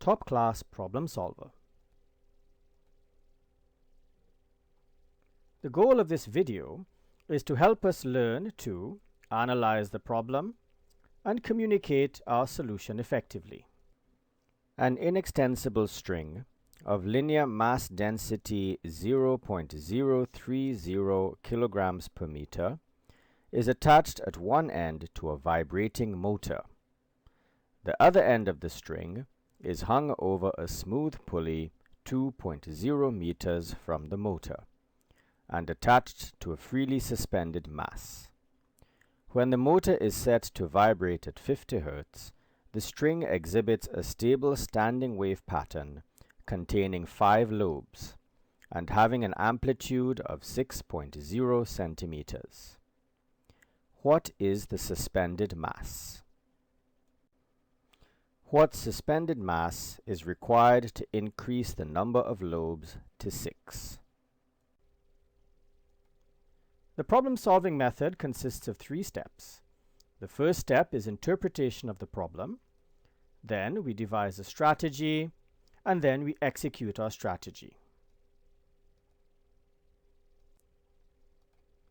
top-class problem solver. The goal of this video is to help us learn to analyze the problem and communicate our solution effectively. An inextensible string of linear mass density 0.030 kilograms per meter is attached at one end to a vibrating motor. The other end of the string is hung over a smooth pulley 2.0 meters from the motor and attached to a freely suspended mass. When the motor is set to vibrate at 50 Hz, the string exhibits a stable standing wave pattern containing 5 lobes and having an amplitude of 6.0 centimeters. What is the suspended mass? What suspended mass is required to increase the number of lobes to 6? The problem-solving method consists of 3 steps. The first step is interpretation of the problem. Then we devise a strategy, and then we execute our strategy.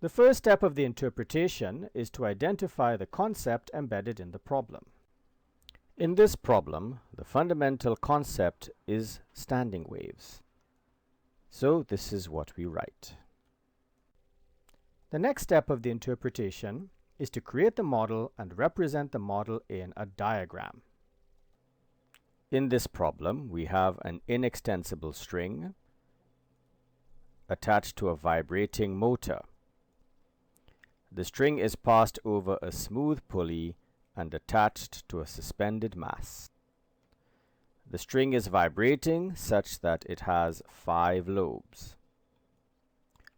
The first step of the interpretation is to identify the concept embedded in the problem. In this problem, the fundamental concept is standing waves. So this is what we write. The next step of the interpretation is to create the model and represent the model in a diagram. In this problem, we have an inextensible string attached to a vibrating motor. The string is passed over a smooth pulley and attached to a suspended mass. The string is vibrating such that it has 5 lobes.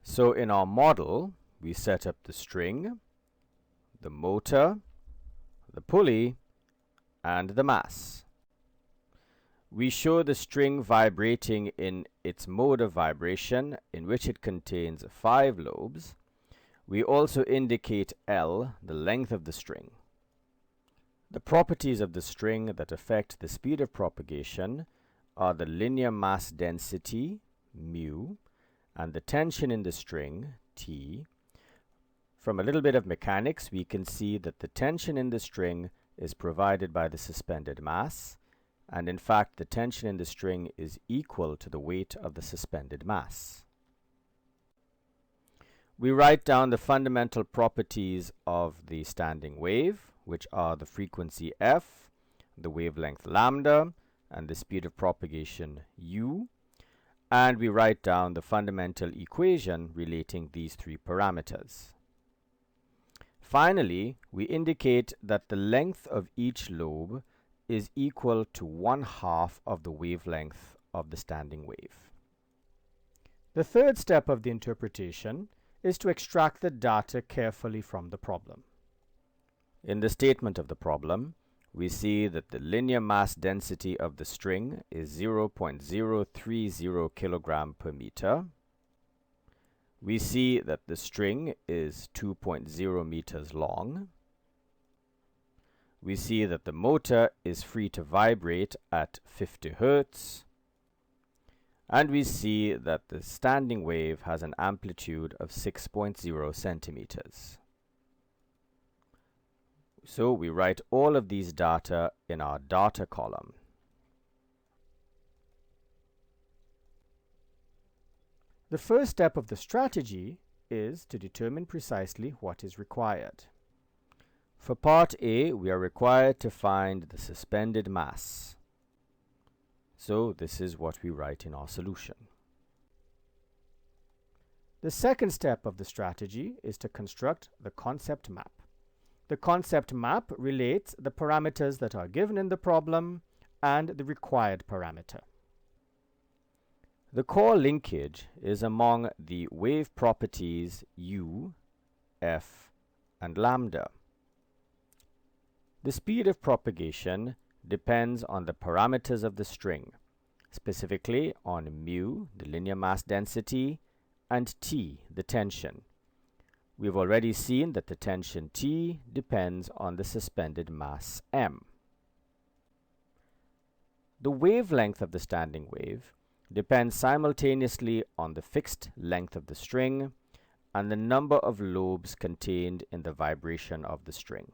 So in our model, we set up the string, the motor, the pulley, and the mass. We show the string vibrating in its mode of vibration, in which it contains 5 lobes. We also indicate L, the length of the string. The properties of the string that affect the speed of propagation are the linear mass density, mu, and the tension in the string, T. From a little bit of mechanics, we can see that the tension in the string is provided by the suspended mass, and in fact the tension in the string is equal to the weight of the suspended mass. We write down the fundamental properties of the standing wave, which are the frequency f, the wavelength lambda, and the speed of propagation u, and we write down the fundamental equation relating these 3 parameters. Finally, we indicate that the length of each lobe is equal to 1/2 of the wavelength of the standing wave. The third step of the interpretation is to extract the data carefully from the problem. In the statement of the problem, we see that the linear mass density of the string is 0.030 kilogram per meter. We see that the string is 2.0 meters long. We see that the motor is free to vibrate at 50 Hz. And we see that the standing wave has an amplitude of 6.0 centimeters. So we write all of these data in our data column. The first step of the strategy is to determine precisely what is required. For part A, we are required to find the suspended mass. So this is what we write in our solution. The second step of the strategy is to construct the concept map. The concept map relates the parameters that are given in the problem and the required parameter. The core linkage is among the wave properties u, f, and lambda. The speed of propagation depends on the parameters of the string, specifically on mu, the linear mass density, and T, the tension. We've already seen that the tension T depends on the suspended mass m. The wavelength of the standing wave depends simultaneously on the fixed length of the string and the number of lobes contained in the vibration of the string.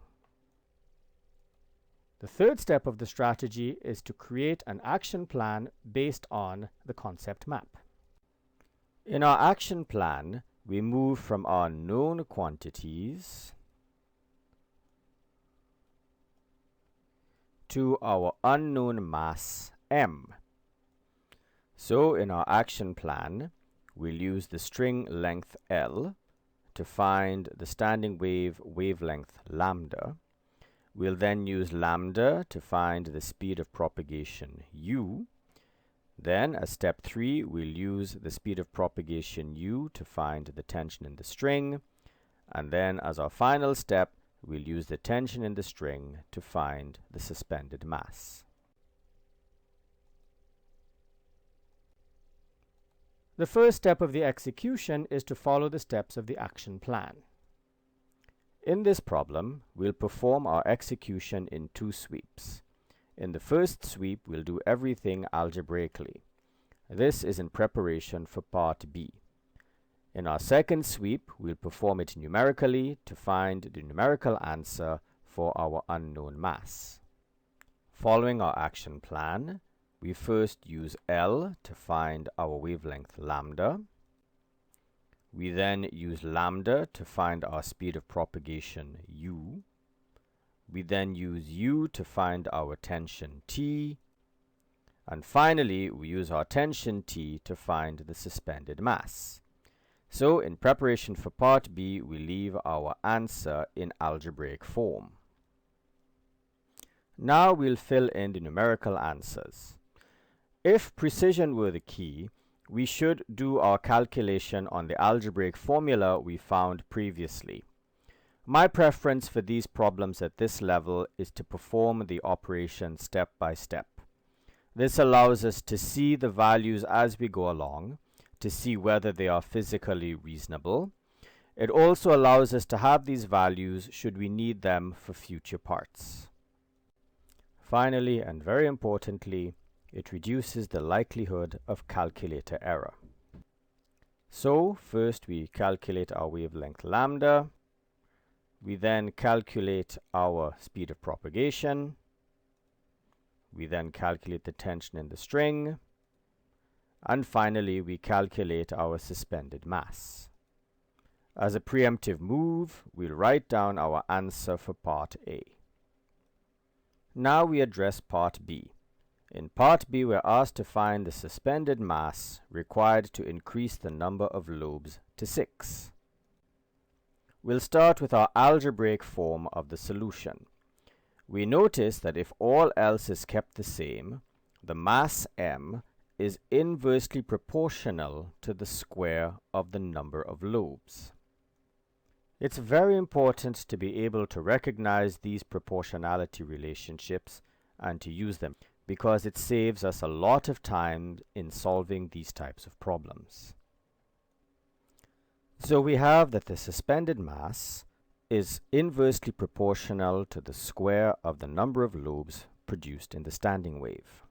The third step of the strategy is to create an action plan based on the concept map. In our action plan, we move from our known quantities to our unknown mass m. So in our action plan, we'll use the string length L to find the standing wave wavelength lambda. We'll then use lambda to find the speed of propagation u. Then, as step 3, we'll use the speed of propagation u to find the tension in the string. And then, as our final step, we'll use the tension in the string to find the suspended mass. The first step of the execution is to follow the steps of the action plan. In this problem, we'll perform our execution in 2 sweeps. In the first sweep, we'll do everything algebraically. This is in preparation for part B. In our second sweep, we'll perform it numerically to find the numerical answer for our unknown mass. Following our action plan, we first use L to find our wavelength lambda. We then use lambda to find our speed of propagation u. We then use u to find our tension T. And finally, we use our tension T to find the suspended mass. So, in preparation for part B, we leave our answer in algebraic form. Now we'll fill in the numerical answers. If precision were the key, we should do our calculation on the algebraic formula we found previously. My preference for these problems at this level is to perform the operation step by step. This allows us to see the values as we go along, to see whether they are physically reasonable. It also allows us to have these values should we need them for future parts. Finally, and very importantly, it reduces the likelihood of calculator error. So, first we calculate our wavelength lambda. We then calculate our speed of propagation. We then calculate the tension in the string. And finally, we calculate our suspended mass. As a preemptive move, we'll write down our answer for part A. Now we address part B. In part B, we're asked to find the suspended mass required to increase the number of lobes to 6. We'll start with our algebraic form of the solution. We notice that if all else is kept the same, the mass m is inversely proportional to the square of the number of lobes. It's very important to be able to recognize these proportionality relationships and to use them, because it saves us a lot of time in solving these types of problems. So we have that the suspended mass is inversely proportional to the square of the number of lobes produced in the standing wave.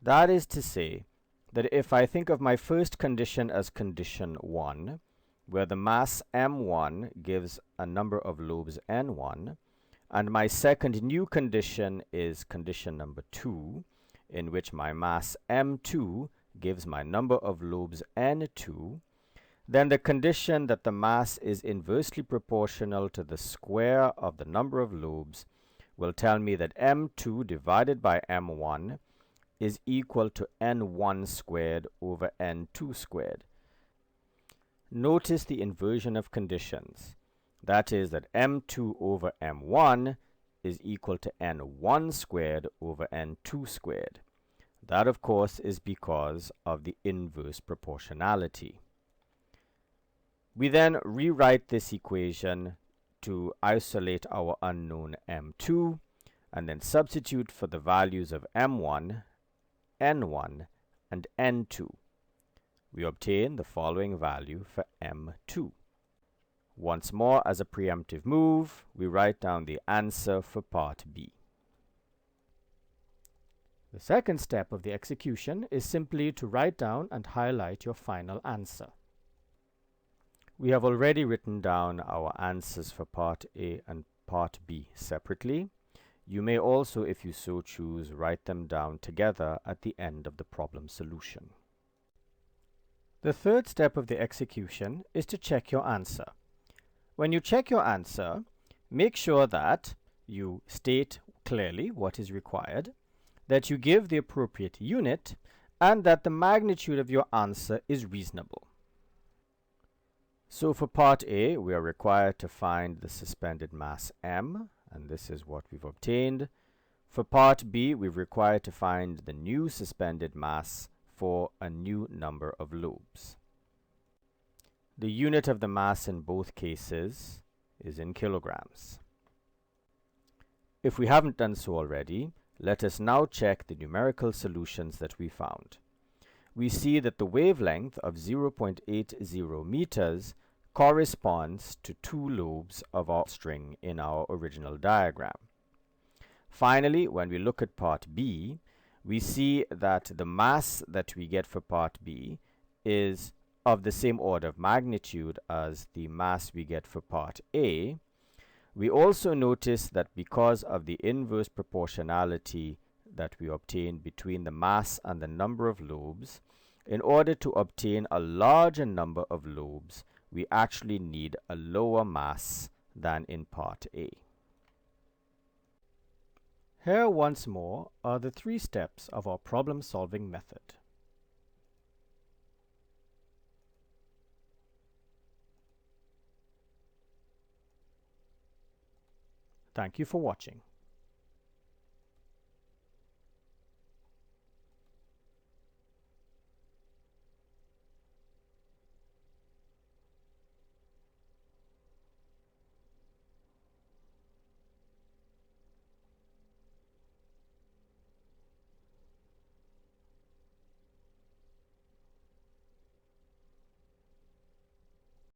That is to say that if I think of my first condition as condition 1, where the mass m1 gives a number of lobes n1, and my second new condition is condition number 2, in which my mass m2 gives my number of lobes n2, then the condition that the mass is inversely proportional to the square of the number of lobes will tell me that m2 divided by m1 is equal to n1 squared over n2 squared. Notice the inversion of conditions. That is that m2 over m1 is equal to n1 squared over n2 squared. That, of course, is because of the inverse proportionality. We then rewrite this equation to isolate our unknown m2 and then substitute for the values of m1, n1, and n2. We obtain the following value for m2. Once more, as a preemptive move, we write down the answer for part B. The second step of the execution is simply to write down and highlight your final answer. We have already written down our answers for Part A and Part B separately. You may also, if you so choose, write them down together at the end of the problem solution. The third step of the execution is to check your answer. When you check your answer, make sure that you state clearly what is required, that you give the appropriate unit, and that the magnitude of your answer is reasonable. So for Part A, we are required to find the suspended mass m, and this is what we've obtained. For Part B, we're required to find the new suspended mass for a new number of lobes. The unit of the mass in both cases is in kilograms. If we haven't done so already, let us now check the numerical solutions that we found. We see that the wavelength of 0.80 meters corresponds to 2 lobes of our string in our original diagram. Finally, when we look at Part B, we see that the mass that we get for Part B is of the same order of magnitude as the mass we get for Part A. We also notice that because of the inverse proportionality that we obtain between the mass and the number of lobes, in order to obtain a larger number of lobes, we actually need a lower mass than in Part A. Here once more are the 3 steps of our problem-solving method. Thank you for watching.